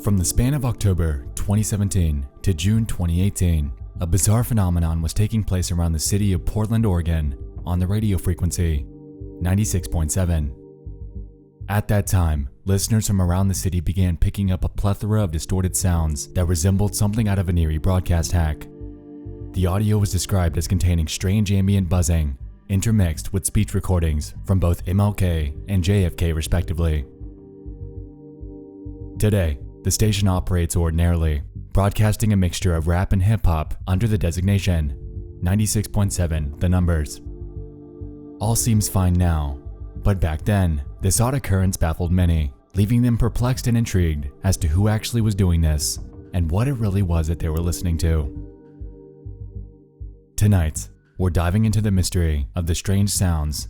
From the span of October 2017 to June 2018, a bizarre phenomenon was taking place around the city of Portland, Oregon, on the radio frequency 96.7. At that time, listeners from around the city began picking up a plethora of distorted sounds that resembled something out of an eerie broadcast hack. The audio was described as containing strange ambient buzzing, intermixed with speech recordings from both MLK and JFK respectively. Today, the station operates ordinarily, broadcasting a mixture of rap and hip-hop under the designation 96.7 The Numberz. All seems fine now, but back then, this odd occurrence baffled many, leaving them perplexed and intrigued as to who actually was doing this and what it really was that they were listening to. Tonight, we're diving into the mystery of the strange sounds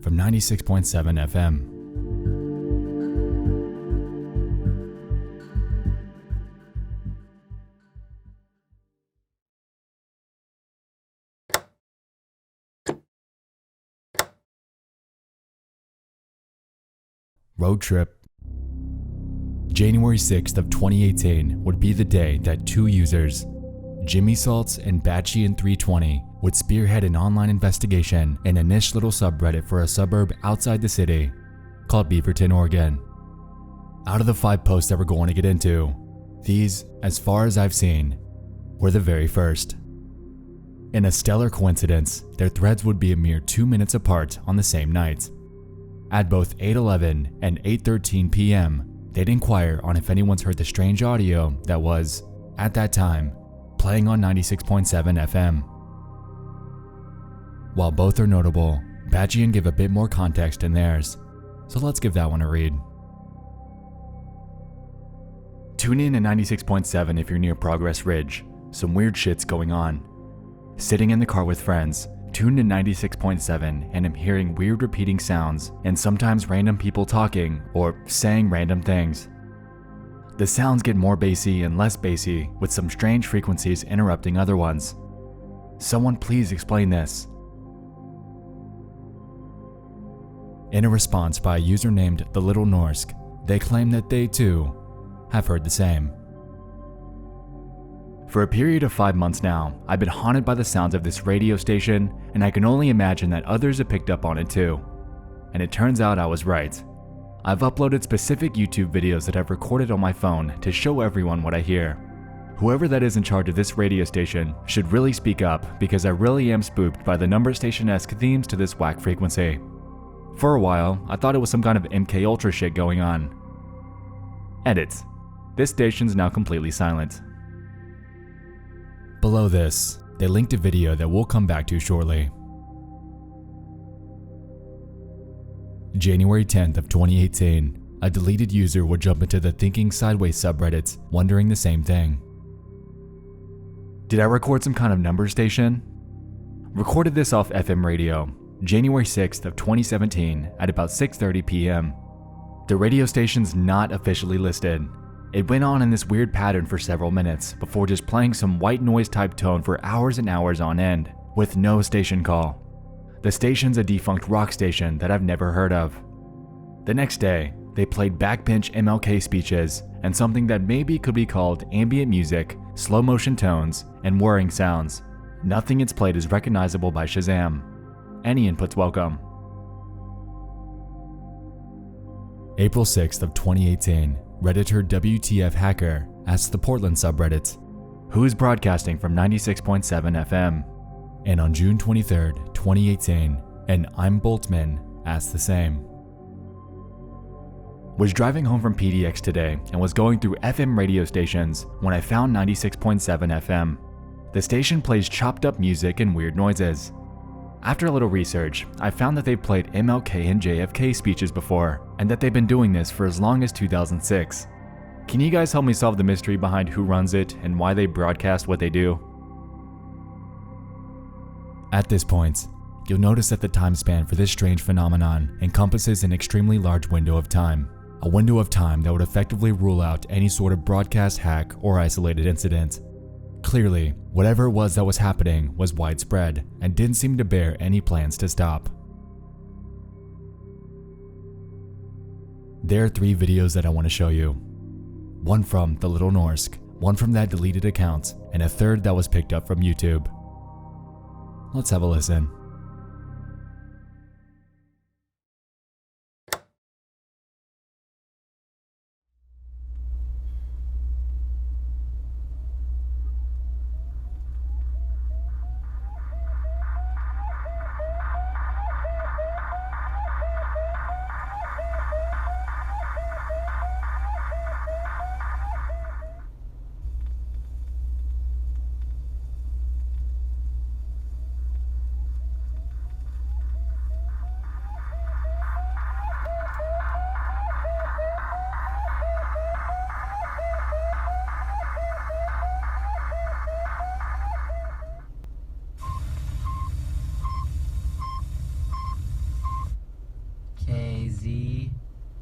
from 96.7 FM. Road trip. January 6th of 2018 would be the day that two users, Jimmy Salts and Batchian320, would spearhead an online investigation in a niche little subreddit for a suburb outside the city called Beaverton, Oregon. Out of the 5 posts that we're going to get into, these, as far as I've seen, were the very first. In a stellar coincidence, their threads would be a mere 2 minutes apart on the same night. At both 8:11 and 8:13 p.m., they'd inquire on if anyone's heard the strange audio that was, at that time, playing on 96.7 FM. While both are notable, Batchian give a bit more context in theirs, so let's give that one a read. Tune in at 96.7 if you're near Progress Ridge. Some weird shit's going on. Sitting in the car with friends, tuned to 96.7 and am hearing weird repeating sounds and sometimes random people talking or saying random things. The sounds get more bassy and less bassy, with some strange frequencies interrupting other ones. Someone please explain this. In a response by a user named The Little Norsk, they claim that they too have heard the same. For a period of 5 months now, I've been haunted by the sounds of this radio station, and I can only imagine that others have picked up on it too. And it turns out I was right. I've uploaded specific YouTube videos that I've recorded on my phone to show everyone what I hear. Whoever that is in charge of this radio station should really speak up, because I really am spooked by the Numberz station-esque themes to this whack frequency. For a while, I thought it was some kind of MK Ultra shit going on. Edit. This station's now completely silent. Below this, they linked a video that we'll come back to shortly. January 10th of 2018, a deleted user would jump into the Thinking Sideways subreddit, wondering the same thing. Did I record some kind of number station? Recorded this off FM radio, January 6th of 2017 at about 6:30 p.m. The radio station's not officially listed. It went on in this weird pattern for several minutes before just playing some white noise type tone for hours and hours on end, with no station call. The station's a defunct rock station that I've never heard of. The next day, they played backbench MLK speeches and something that maybe could be called ambient music, slow motion tones, and whirring sounds. Nothing it's played is recognizable by Shazam. Any input's welcome. April 6th of 2018. Redditor WTF Hacker asks the Portland subreddit, who's broadcasting from 96.7 FM? And on June 23rd, 2018, an I'm Boltman asks the same. Was driving home from PDX today and was going through FM radio stations when I found 96.7 FM. The station plays chopped up music and weird noises. After a little research, I found that they've played MLK and JFK speeches before, and that they've been doing this for as long as 2006. Can you guys help me solve the mystery behind who runs it and why they broadcast what they do? At this point, you'll notice that the time span for this strange phenomenon encompasses an extremely large window of time. A window of time that would effectively rule out any sort of broadcast hack or isolated incident. Clearly, whatever it was that was happening was widespread and didn't seem to bear any plans to stop. There are 3 videos that I want to show you. one from the Little Norsk, one from that deleted account, and a third that was picked up from YouTube. Let's have a listen.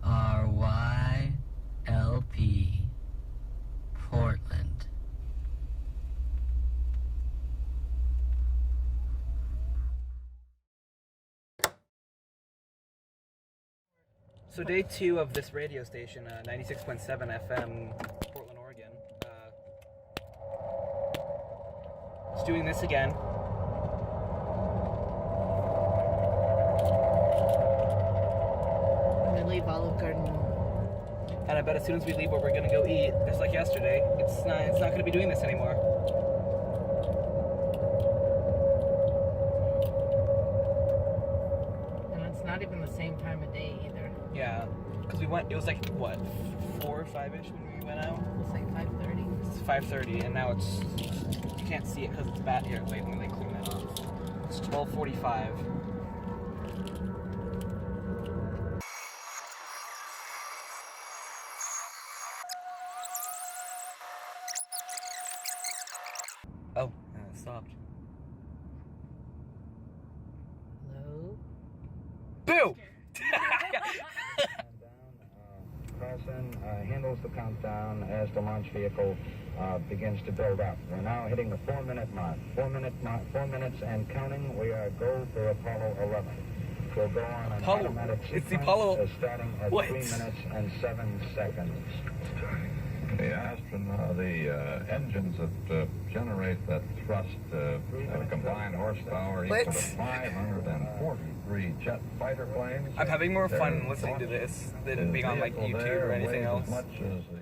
KZRY LP Portland. So day 2 of this radio station, 96.7 FM, Portland, Oregon. It's doing this again. I'm gonna leave Olive Garden. And I bet as soon as we leave where we're gonna go eat, just like yesterday, it's not gonna be doing this anymore. And it's not even the same time of day either. Yeah, because it was like, what, 4 or 5-ish when we went out? It's like 5:30. It's 5:30, and now you can't see it because it's bad here. Wait, let me clean that off. It's 12:45. Oh, and it stopped. Hello? Boo! Carlson handles the countdown as the launch vehicle begins to build up. We're now hitting the 4-minute mark. 4 minutes and counting. We are go for Apollo 11. We'll go on an Apollo. automatic sequence, It's the Apollo. Starting at What? 3 minutes and 7 seconds. The engines that generate that thrust have a combined horsepower equal to 543 jet fighter planes. I'm having more fun listening to this than being on like YouTube or anything else. As much as the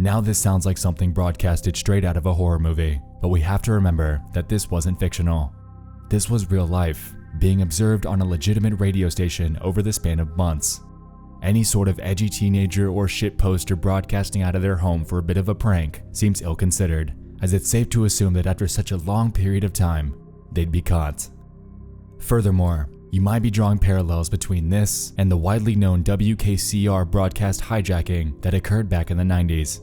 Now this sounds like something broadcasted straight out of a horror movie, but we have to remember that this wasn't fictional. This was real life, being observed on a legitimate radio station over the span of months. Any sort of edgy teenager or shitposter broadcasting out of their home for a bit of a prank seems ill-considered, as it's safe to assume that after such a long period of time, they'd be caught. Furthermore, you might be drawing parallels between this and the widely known WKCR broadcast hijacking that occurred back in the 90s.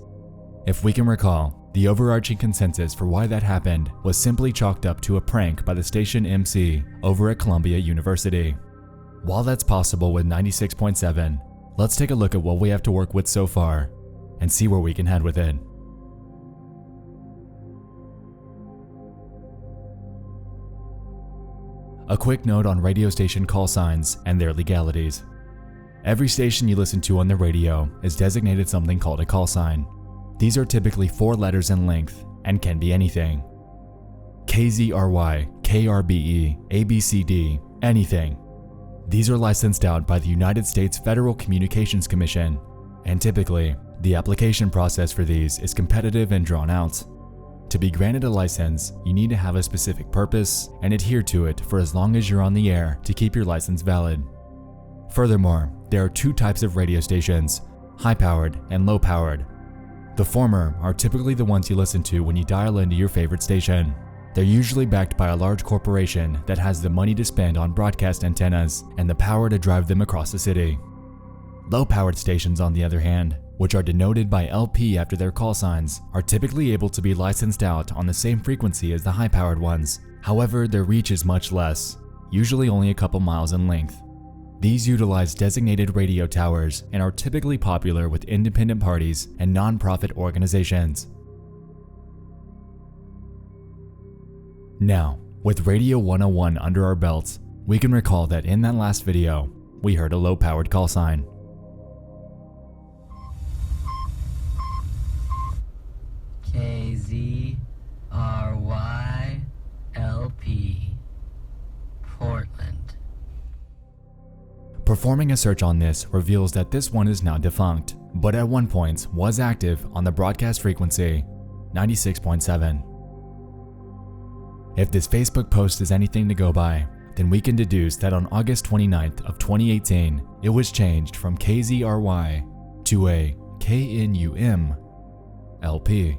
If we can recall, the overarching consensus for why that happened was simply chalked up to a prank by the station MC over at Columbia University. While that's possible with 96.7, let's take a look at what we have to work with so far and see where we can head with it. A quick note on radio station call signs and their legalities. Every station you listen to on the radio is designated something called a call sign. These are typically 4 letters in length and can be anything. KZRY, KRBE, ABCD, anything. These are licensed out by the United States Federal Communications Commission, and typically, the application process for these is competitive and drawn out. To be granted a license, you need to have a specific purpose and adhere to it for as long as you're on the air to keep your license valid. Furthermore, there are 2 types of radio stations, high-powered and low-powered. The former are typically the ones you listen to when you dial into your favorite station. They're usually backed by a large corporation that has the money to spend on broadcast antennas and the power to drive them across the city. Low-powered stations, on the other hand, which are denoted by LP after their call signs, are typically able to be licensed out on the same frequency as the high-powered ones. However, their reach is much less, usually only a couple miles in length. These utilize designated radio towers and are typically popular with independent parties and non-profit organizations. Now, with Radio 101 under our belts, we can recall that in that last video, we heard a low-powered call sign. KZRY LP Portland. Performing a search on this reveals that this one is now defunct, but at one point was active on the broadcast frequency 96.7. If this Facebook post is anything to go by, then we can deduce that on August 29th of 2018, it was changed from KZRY to a KNUM LP.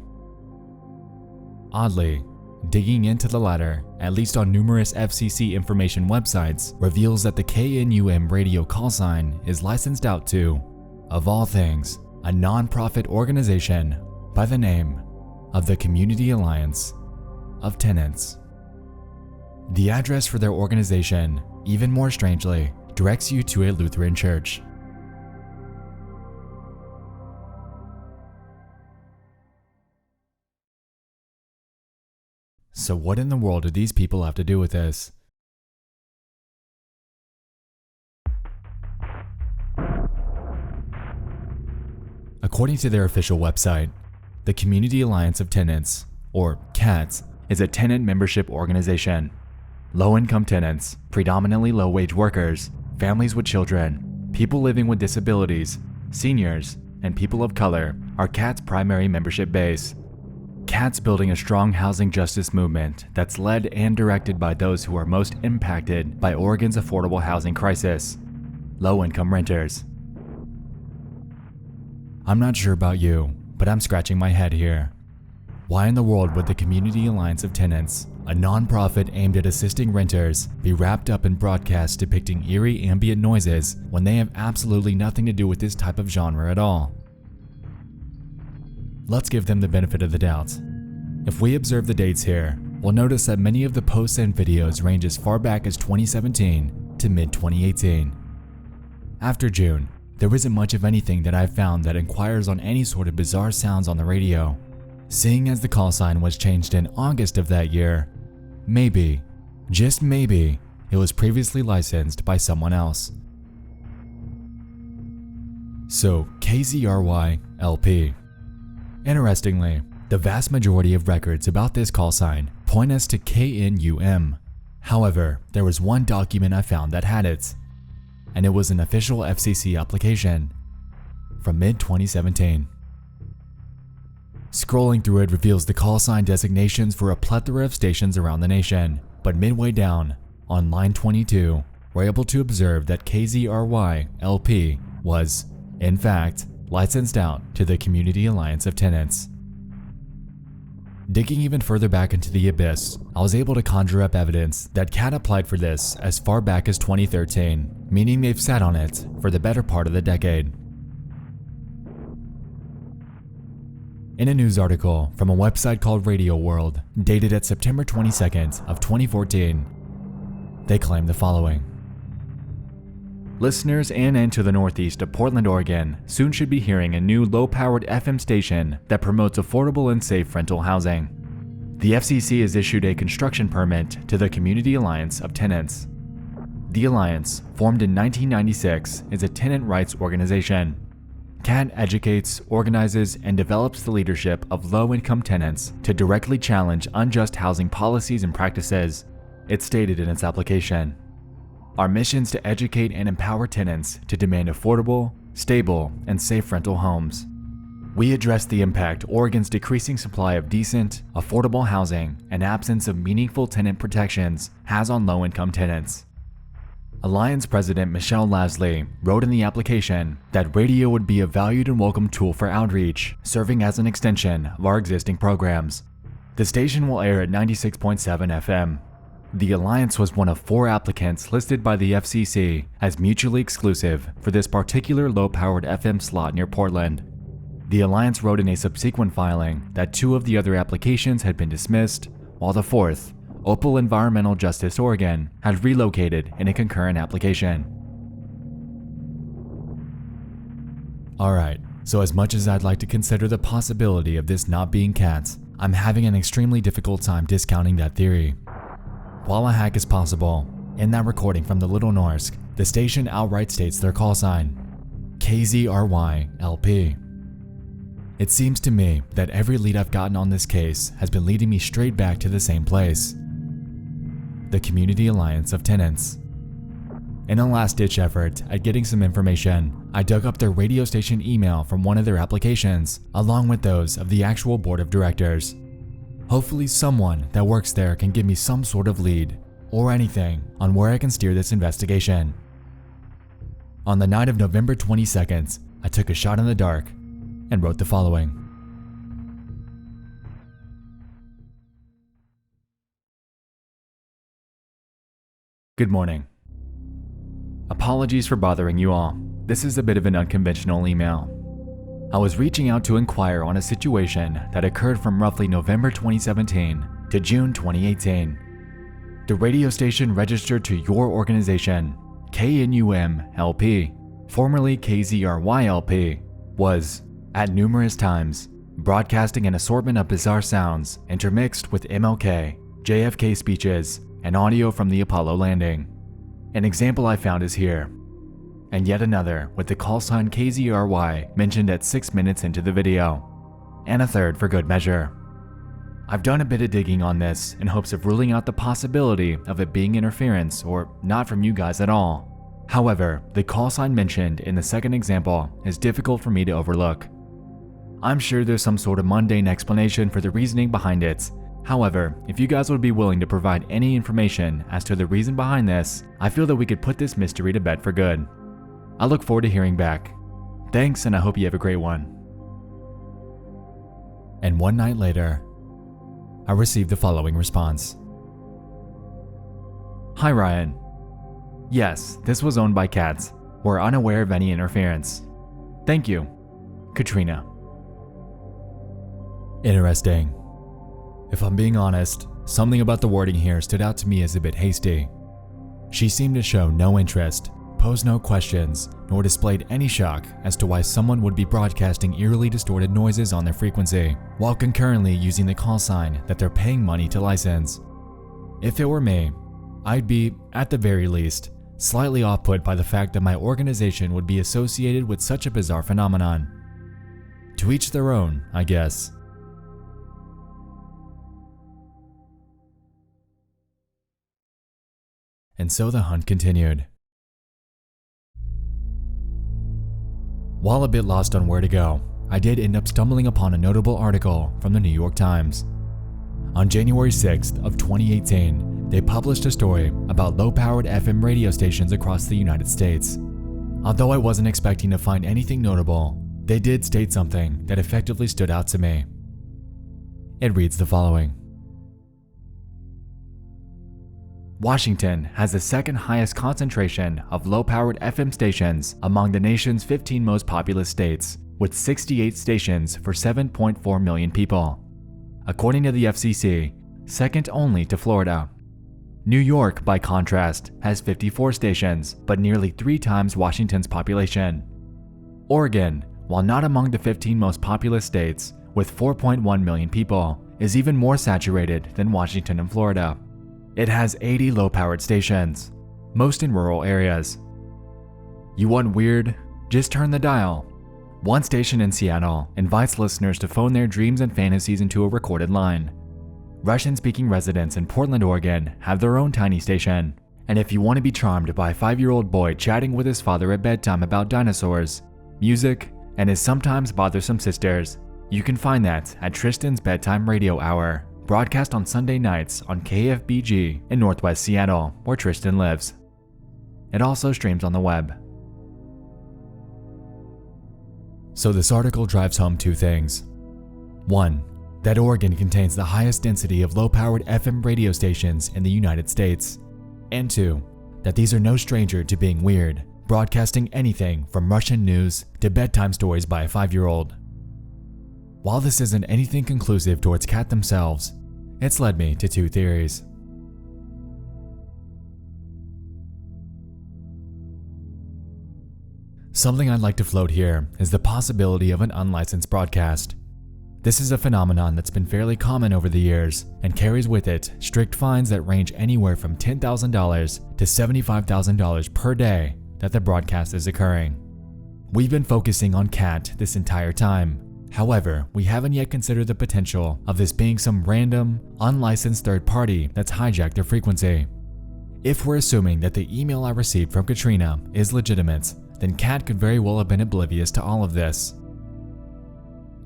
Oddly, digging into the latter, at least on numerous FCC information websites, reveals that the KNUM radio call sign is licensed out to, of all things, a non-profit organization by the name of the Community Alliance of Tenants. The address for their organization, even more strangely, directs you to a Lutheran church. So what in the world do these people have to do with this? According to their official website, the Community Alliance of Tenants, or CATS, is a tenant membership organization. Low-income tenants, predominantly low-wage workers, families with children, people living with disabilities, seniors, and people of color are CAT's primary membership base. CAT's building a strong housing justice movement that's led and directed by those who are most impacted by Oregon's affordable housing crisis, low-income renters. I'm not sure about you, but I'm scratching my head here. Why in the world would the Community Alliance of Tenants, a non-profit aimed at assisting renters, be wrapped up in broadcasts depicting eerie ambient noises when they have absolutely nothing to do with this type of genre at all? Let's give them the benefit of the doubt. If we observe the dates here, we'll notice that many of the posts and videos range as far back as 2017 to mid-2018. After June, there isn't much of anything that I've found that inquires on any sort of bizarre sounds on the radio. Seeing as the call sign was changed in August of that year, maybe, just maybe, it was previously licensed by someone else. So, KZRY LP. Interestingly, the vast majority of records about this call sign point us to KNUM. However, there was one document I found that had it, and it was an official FCC application from mid-2017. Scrolling through it reveals the call sign designations for a plethora of stations around the nation, but midway down, on line 22, we're able to observe that KZRY LP was, in fact, licensed out to the Community Alliance of Tenants. Digging even further back into the abyss, I was able to conjure up evidence that CAT applied for this as far back as 2013, meaning they've sat on it for the better part of the decade. In a news article from a website called Radio World, dated at September 22nd of 2014, they claim the following. Listeners in and to the northeast of Portland, Oregon soon should be hearing a new low-powered FM station that promotes affordable and safe rental housing. The FCC has issued a construction permit to the Community Alliance of Tenants. The Alliance, formed in 1996, is a tenant rights organization. CAT educates, organizes, and develops the leadership of low-income tenants to directly challenge unjust housing policies and practices, it stated in its application. Our mission is to educate and empower tenants to demand affordable, stable, and safe rental homes. We address the impact Oregon's decreasing supply of decent, affordable housing and absence of meaningful tenant protections has on low-income tenants. Alliance President Michelle Lasley wrote in the application that radio would be a valued and welcome tool for outreach, serving as an extension of our existing programs. The station will air at 96.7 FM. The Alliance was one of 4 applicants listed by the FCC as mutually exclusive for this particular low-powered FM slot near Portland. The Alliance wrote in a subsequent filing that 2 of the other applications had been dismissed, while the 4th, Opal Environmental Justice Oregon, had relocated in a concurrent application. Alright, so as much as I'd like to consider the possibility of this not being cats, I'm having an extremely difficult time discounting that theory. While a hack is possible, in that recording from the Little Norsk, the station outright states their call sign, KZRY LP. It seems to me that every lead I've gotten on this case has been leading me straight back to the same place, the Community Alliance of Tenants. In a last-ditch effort at getting some information, I dug up their radio station email from one of their applications, along with those of the actual board of directors. Hopefully someone that works there can give me some sort of lead, or anything, on where I can steer this investigation. On the night of November 22nd, I took a shot in the dark and wrote the following. Good morning. Apologies for bothering you all. This is a bit of an unconventional email. I was reaching out to inquire on a situation that occurred from roughly November 2017 to June 2018. The radio station registered to your organization, KNUM-LP, formerly KZRY-LP, was, at numerous times, broadcasting an assortment of bizarre sounds intermixed with MLK, JFK speeches, and audio from the Apollo landing. An example I found is here, and yet another with the call sign KZRY mentioned at 6 minutes into the video, and a third for good measure. I've done a bit of digging on this in hopes of ruling out the possibility of it being interference or not from you guys at all. However, the call sign mentioned in the second example is difficult for me to overlook. I'm sure there's some sort of mundane explanation for the reasoning behind it. However, if you guys would be willing to provide any information as to the reason behind this, I feel that we could put this mystery to bed for good. I look forward to hearing back. Thanks, and I hope you have a great one. And one night later, I received the following response. Hi Ryan. Yes, this was owned by cats. We're unaware of any interference. Thank you. Katrina. Interesting. If I'm being honest, something about the wording here stood out to me as a bit hasty. She seemed to show no interest, posed no questions, nor displayed any shock as to why someone would be broadcasting eerily distorted noises on their frequency, while concurrently using the call sign that they're paying money to license. If it were me, I'd be, at the very least, slightly off-put by the fact that my organization would be associated with such a bizarre phenomenon. To each their own, I guess. And so the hunt continued. While a bit lost on where to go, I did end up stumbling upon a notable article from the New York Times. On January 6th of 2018, they published a story about low-powered FM radio stations across the United States. Although I wasn't expecting to find anything notable, they did state something that effectively stood out to me. It reads the following. Washington has the second highest concentration of low-powered FM stations among the nation's 15 most populous states, with 68 stations for 7.4 million people. According to the FCC, second only to Florida. New York, by contrast, has 54 stations, but nearly 3 times Washington's population. Oregon, while not among the 15 most populous states, with 4.1 million people, is even more saturated than Washington and Florida. It has 80 low-powered stations, most in rural areas. You want weird? Just turn the dial. One station in Seattle invites listeners to phone their dreams and fantasies into a recorded line. Russian-speaking residents in Portland, Oregon have their own tiny station. And if you want to be charmed by a 5-year-old boy chatting with his father at bedtime about dinosaurs, music, and his sometimes bothersome sisters, you can find that at Tristan's Bedtime Radio Hour, broadcast on Sunday nights on KFBG in Northwest Seattle, where Tristan lives. It also streams on the web. So this article drives home 2 things. 1. that Oregon contains the highest density of low-powered FM radio stations in the United States, and 2, that these are no stranger to being weird, broadcasting anything from Russian news to bedtime stories by a 5-year-old. While this isn't anything conclusive towards Cat themselves, it's led me to 2 theories. Something I'd like to float here is the possibility of an unlicensed broadcast. This is a phenomenon that's been fairly common over the years and carries with it strict fines that range anywhere from $10,000 to $75,000 per day that the broadcast is occurring. We've been focusing on Cat this entire time. However, we haven't yet considered the potential of this being some random, unlicensed third party that's hijacked their frequency. If we're assuming that the email I received from Katrina is legitimate, then Cat could very well have been oblivious to all of this.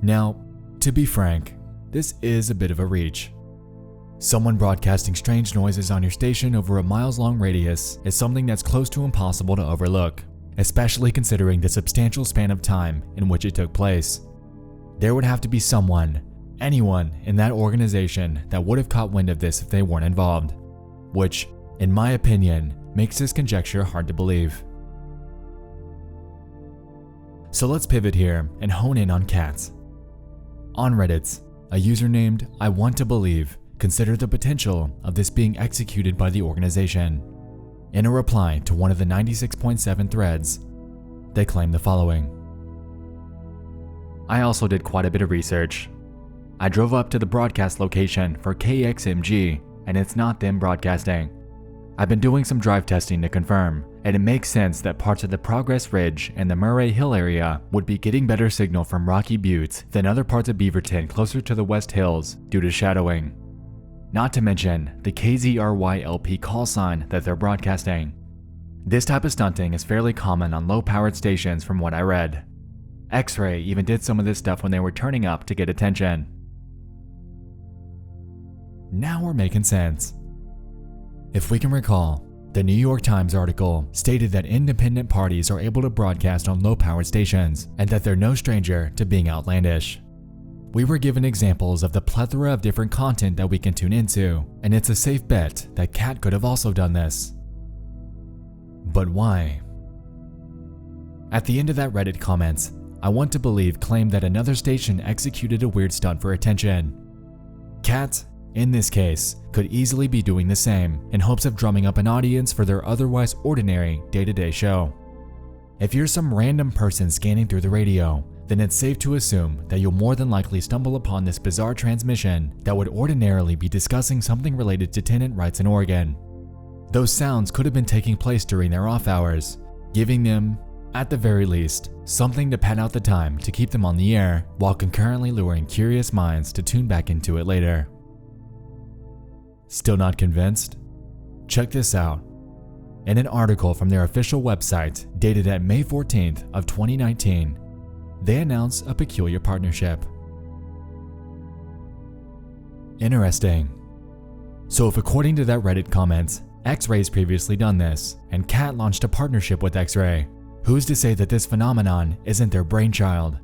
Now, to be frank, this is a bit of a reach. Someone broadcasting strange noises on your station over a miles-long radius is something that's close to impossible to overlook, especially considering the substantial span of time in which it took place. There would have to be someone, anyone in that organization that would have caught wind of this if they weren't involved, which, in my opinion, makes this conjecture hard to believe. So let's pivot here and hone in on Cats. On Reddit, a user named I Want to Believe considered the potential of this being executed by the organization. In a reply to one of the 96.7 threads, they claim the following. I also did quite a bit of research. I drove up to the broadcast location for KXMG, and it's not them broadcasting. I've been doing some drive testing to confirm, and it makes sense that parts of the Progress Ridge and the Murray Hill area would be getting better signal from Rocky Butte than other parts of Beaverton closer to the West Hills due to shadowing. Not to mention the KZRY LP call sign that they're broadcasting. This type of stunting is fairly common on low-powered stations from what I read. X-Ray even did some of this stuff when they were turning up to get attention. Now we're making sense. If we can recall, the New York Times article stated that independent parties are able to broadcast on low-powered stations and that they're no stranger to being outlandish. We were given examples of the plethora of different content that we can tune into, and it's a safe bet that Cat could have also done this. But why? At the end of that Reddit comment, I Want to Believe claimed that another station executed a weird stunt for attention. Cat, in this case, could easily be doing the same in hopes of drumming up an audience for their otherwise ordinary day-to-day show. If you're some random person scanning through the radio, then it's safe to assume that you'll more than likely stumble upon this bizarre transmission that would ordinarily be discussing something related to tenant rights in Oregon. Those sounds could have been taking place during their off hours, giving them, at the very least, something to pad out the time to keep them on the air while concurrently luring curious minds to tune back into it later. Still not convinced? Check this out. In an article from their official website dated at May 14th of 2019, they announce a peculiar partnership. Interesting. So if according to that Reddit comment, X-Ray's previously done this, and Cat launched a partnership with X-Ray, who's to say that this phenomenon isn't their brainchild?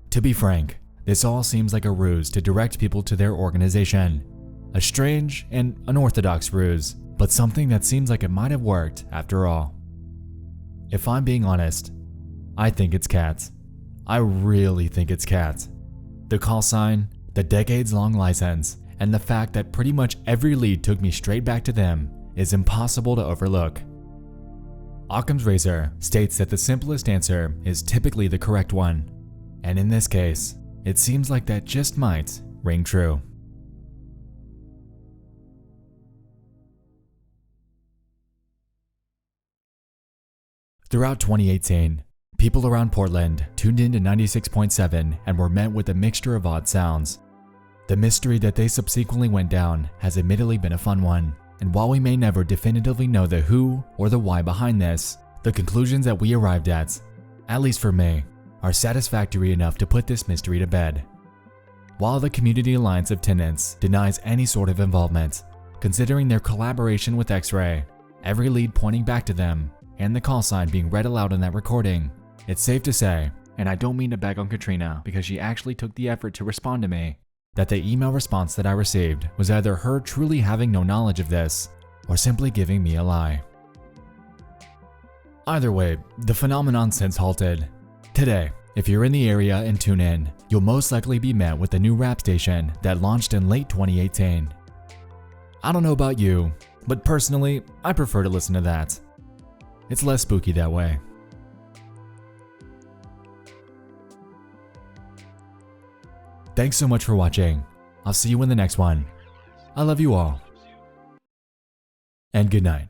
To be frank, this all seems like a ruse to direct people to their organization. A strange and unorthodox ruse, but something that seems like it might have worked after all. If I'm being honest, I think it's Cat. I really think it's Cat. The call sign, the decades-long license, and the fact that pretty much every lead took me straight back to them is impossible to overlook. Occam's razor states that the simplest answer is typically the correct one, and in this case, it seems like that just might ring true. Throughout 2018, people around Portland tuned into 96.7 and were met with a mixture of odd sounds. The mystery that they subsequently went down has admittedly been a fun one, and while we may never definitively know the who or the why behind this, the conclusions that we arrived at least for me, are satisfactory enough to put this mystery to bed. While the Community Alliance of Tenants denies any sort of involvement, considering their collaboration with X-Ray, every lead pointing back to them, and the call sign being read aloud in that recording, it's safe to say, and I don't mean to bag on Katrina because she actually took the effort to respond to me, that the email response that I received was either her truly having no knowledge of this or simply giving me a lie. Either way, the phenomenon since halted. Today, if you're in the area and tune in, you'll most likely be met with the new rap station that launched in late 2018. I don't know about you, but personally, I prefer to listen to that. It's less spooky that way. Thanks so much for watching. I'll see you in the next one. I love you all. And good night.